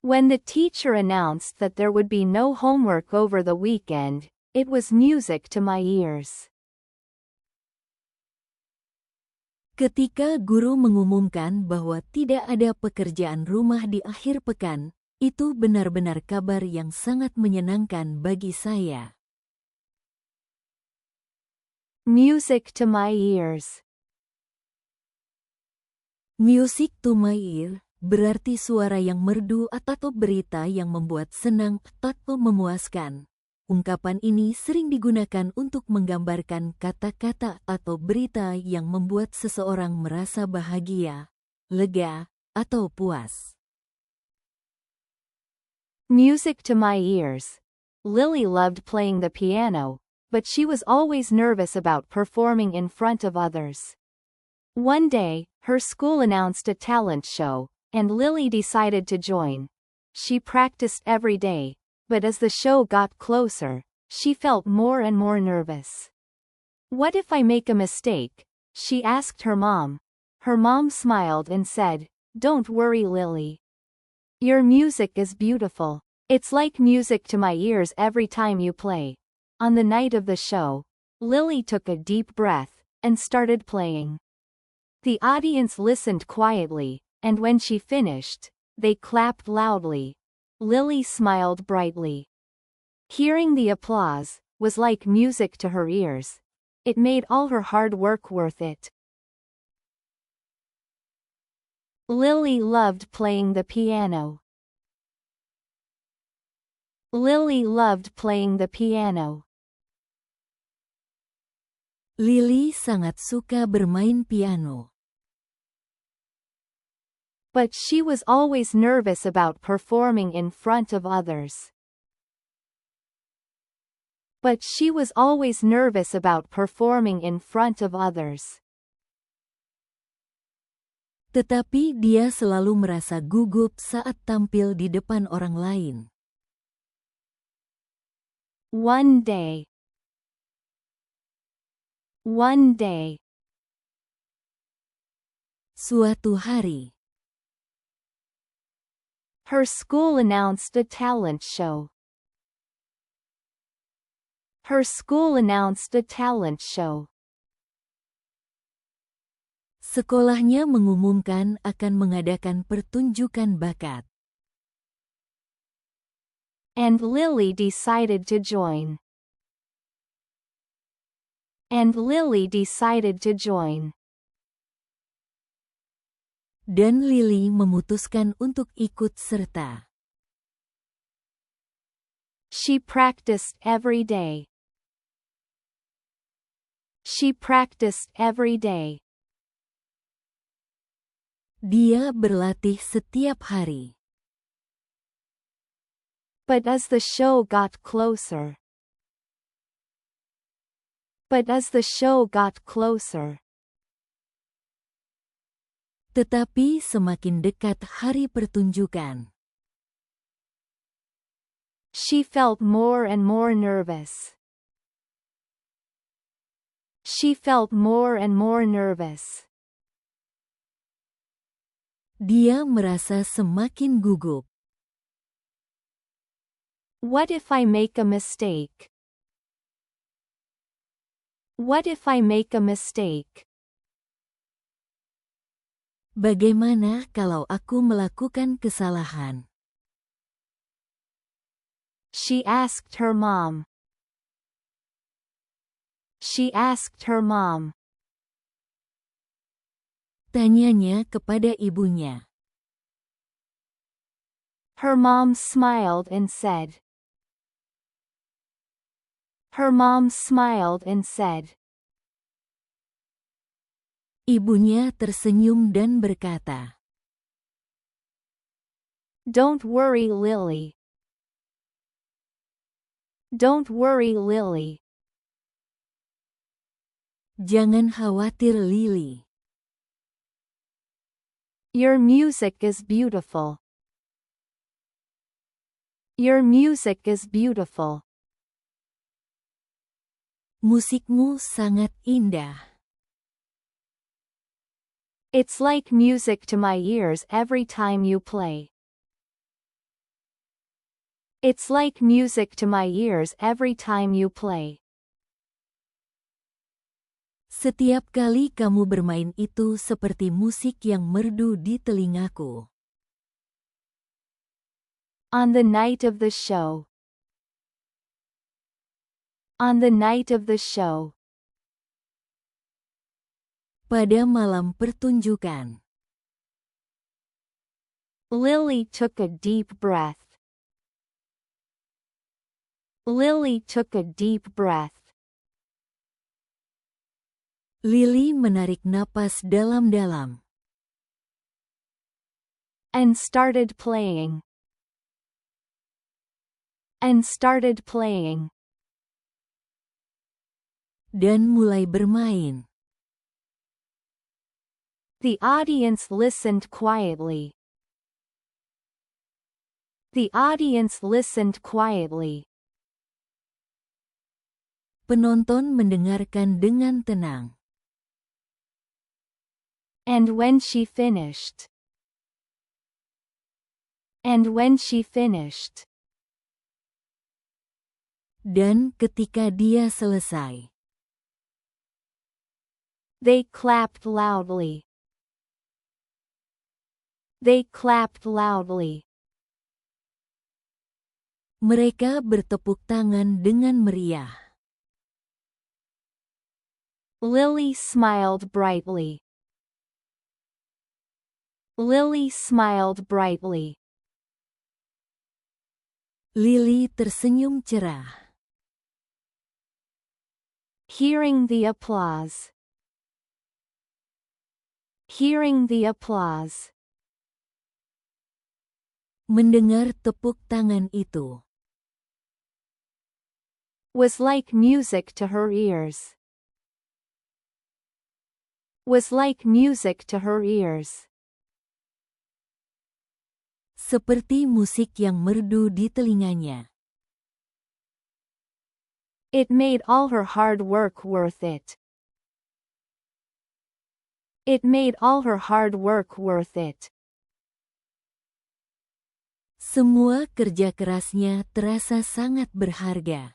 When the teacher announced that there would be no homework over the weekend, it was music to my ears. Ketika guru mengumumkan bahwa tidak ada pekerjaan rumah di akhir pekan, itu benar-benar kabar yang sangat menyenangkan bagi saya. Music to my ears. Music to my ear berarti suara yang merdu atau berita yang membuat senang atau memuaskan. Ungkapan ini sering digunakan untuk menggambarkan kata-kata atau berita yang membuat seseorang merasa bahagia, lega, atau puas. Music to my ears. Lily loved playing the piano, but she was always nervous about performing in front of others. One day, her school announced a talent show, and Lily decided to join. She practiced every day, but as the show got closer, she felt more and more nervous. "What if I make a mistake?" she asked her mom. Her mom smiled and said, "Don't worry, Lily. Your music is beautiful. It's like music to my ears every time you play." On the night of the show, Lily took a deep breath and started playing. The audience listened quietly, and when she finished, they clapped loudly. Lily smiled brightly. Hearing the applause was like music to her ears. It made all her hard work worth it. Lily loved playing the piano. Lily loved playing the piano. Lily sangat suka bermain piano. But she was always nervous about performing in front of others. But she was always nervous about performing in front of others. Tetapi dia selalu merasa gugup saat tampil di depan orang lain. One day. One day. Suatu hari. Her school announced a talent show. Her school announced a talent show. Sekolahnya mengumumkan akan mengadakan pertunjukan bakat. And Lily decided to join. And Lily decided to join. Dan Lily memutuskan untuk ikut serta. She practiced every day. She practiced every day. Dia berlatih setiap hari. But as the show got closer. But as the show got closer. Tetapi semakin dekat hari pertunjukan, she felt more and more nervous. She felt more and more nervous. Dia merasa semakin gugup. What if I make a mistake? What if I make a mistake? Bagaimana kalau aku melakukan kesalahan? She asked her mom. She asked her mom. Tanyanya kepada ibunya. Her mom smiled and said. Her mom smiled and said. Ibunya tersenyum dan berkata, Don't worry, Lily. Don't worry, Lily. Jangan khawatir, Lily. Your music is beautiful. Your music is beautiful. Musikmu sangat indah. It's like music to my ears every time you play. It's like music to my ears every time you play. Setiap kali kamu bermain itu seperti musik yang merdu di telingaku. On the night of the show. On the night of the show. Pada malam pertunjukan. Lily took a deep breath. Lily took a deep breath. Lily menarik napas dalam-dalam. And started playing. And started playing. Dan mulai bermain. The audience listened quietly. The audience listened quietly. Penonton mendengarkan dengan tenang. And when she finished. And when she finished. Dan ketika dia selesai. They clapped loudly. They clapped loudly. Mereka bertepuk tangan dengan meriah. Lily smiled brightly. Lily smiled brightly. Lily tersenyum cerah. Hearing the applause. Hearing the applause. Mendengar tepuk tangan itu. Was like music to her ears. Was like music to her ears. Seperti musik yang merdu di telinganya. It made all her hard work worth it. It made all her hard work worth it. Semua kerja kerasnya terasa sangat berharga.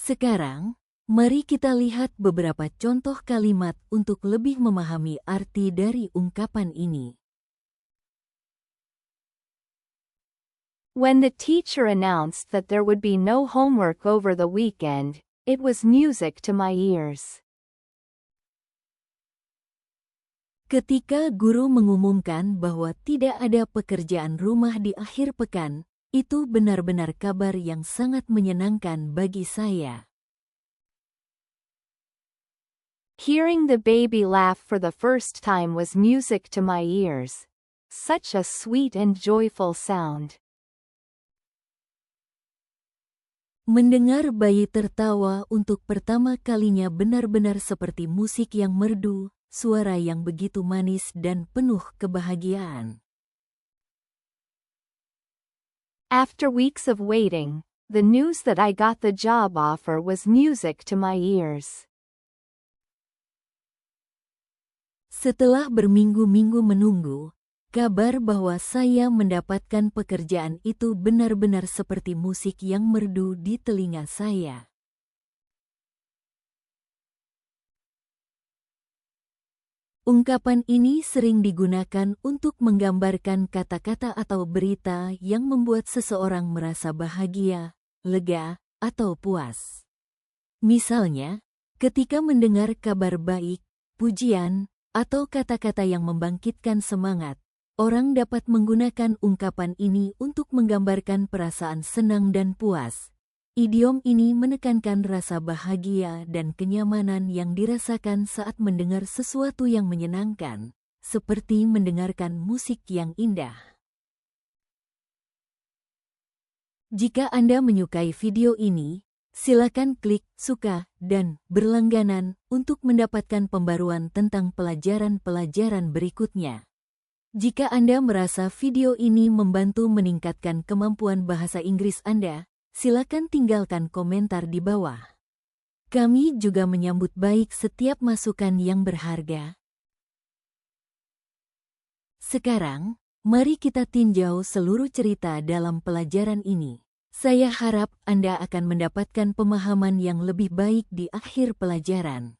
Sekarang, mari kita lihat beberapa contoh kalimat untuk lebih memahami arti dari ungkapan ini. When the teacher announced that there would be no homework over the weekend, it was music to my ears. Ketika guru mengumumkan bahwa tidak ada pekerjaan rumah di akhir pekan, itu benar-benar kabar yang sangat menyenangkan bagi saya. Hearing the baby laugh for the first time was music to my ears. Such a sweet and joyful sound. Mendengar bayi tertawa untuk pertama kalinya benar-benar seperti musik yang merdu, suara yang begitu manis dan penuh kebahagiaan. After weeks of waiting, the news that I got the job offer was music to my ears. Setelah berminggu-minggu menunggu, kabar bahwa saya mendapatkan pekerjaan itu benar-benar seperti musik yang merdu di telinga saya. Ungkapan ini sering digunakan untuk menggambarkan kata-kata atau berita yang membuat seseorang merasa bahagia, lega, atau puas. Misalnya, ketika mendengar kabar baik, pujian, atau kata-kata yang membangkitkan semangat, orang dapat menggunakan ungkapan ini untuk menggambarkan perasaan senang dan puas. Idiom ini menekankan rasa bahagia dan kenyamanan yang dirasakan saat mendengar sesuatu yang menyenangkan, seperti mendengarkan musik yang indah. Jika Anda menyukai video ini, silakan klik suka dan berlangganan untuk mendapatkan pembaruan tentang pelajaran-pelajaran berikutnya. Jika Anda merasa video ini membantu meningkatkan kemampuan bahasa Inggris Anda, silakan tinggalkan komentar di bawah. Kami juga menyambut baik setiap masukan yang berharga. Sekarang, Mari kita tinjau seluruh cerita dalam pelajaran ini. Saya harap Anda akan mendapatkan pemahaman yang lebih baik di akhir pelajaran.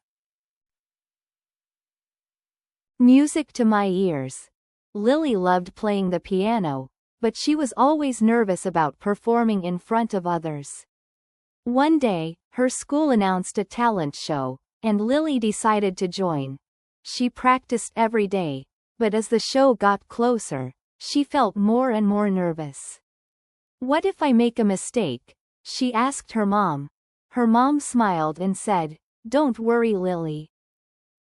Music to my ears. Lily loved playing the piano, but she was always nervous about performing in front of others. One day, her school announced a talent show, and Lily decided to join. She practiced every day, but as the show got closer, she felt more and more nervous. What if I make a mistake? She asked her mom. Her mom smiled and said, "Don't worry, Lily.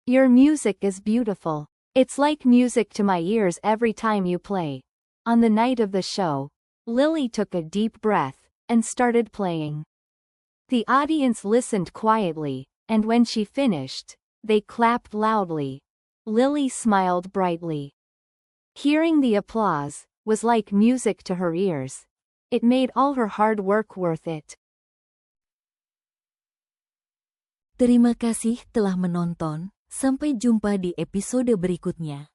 Your music is beautiful. It's like music to my ears every time you play." On the night of the show, Lily took a deep breath and started playing. The audience listened quietly, and when she finished, they clapped loudly. Lily smiled brightly. Hearing the applause was like music to her ears. It made all her hard work worth it. Terima kasih telah menonton. Sampai jumpa di episode berikutnya.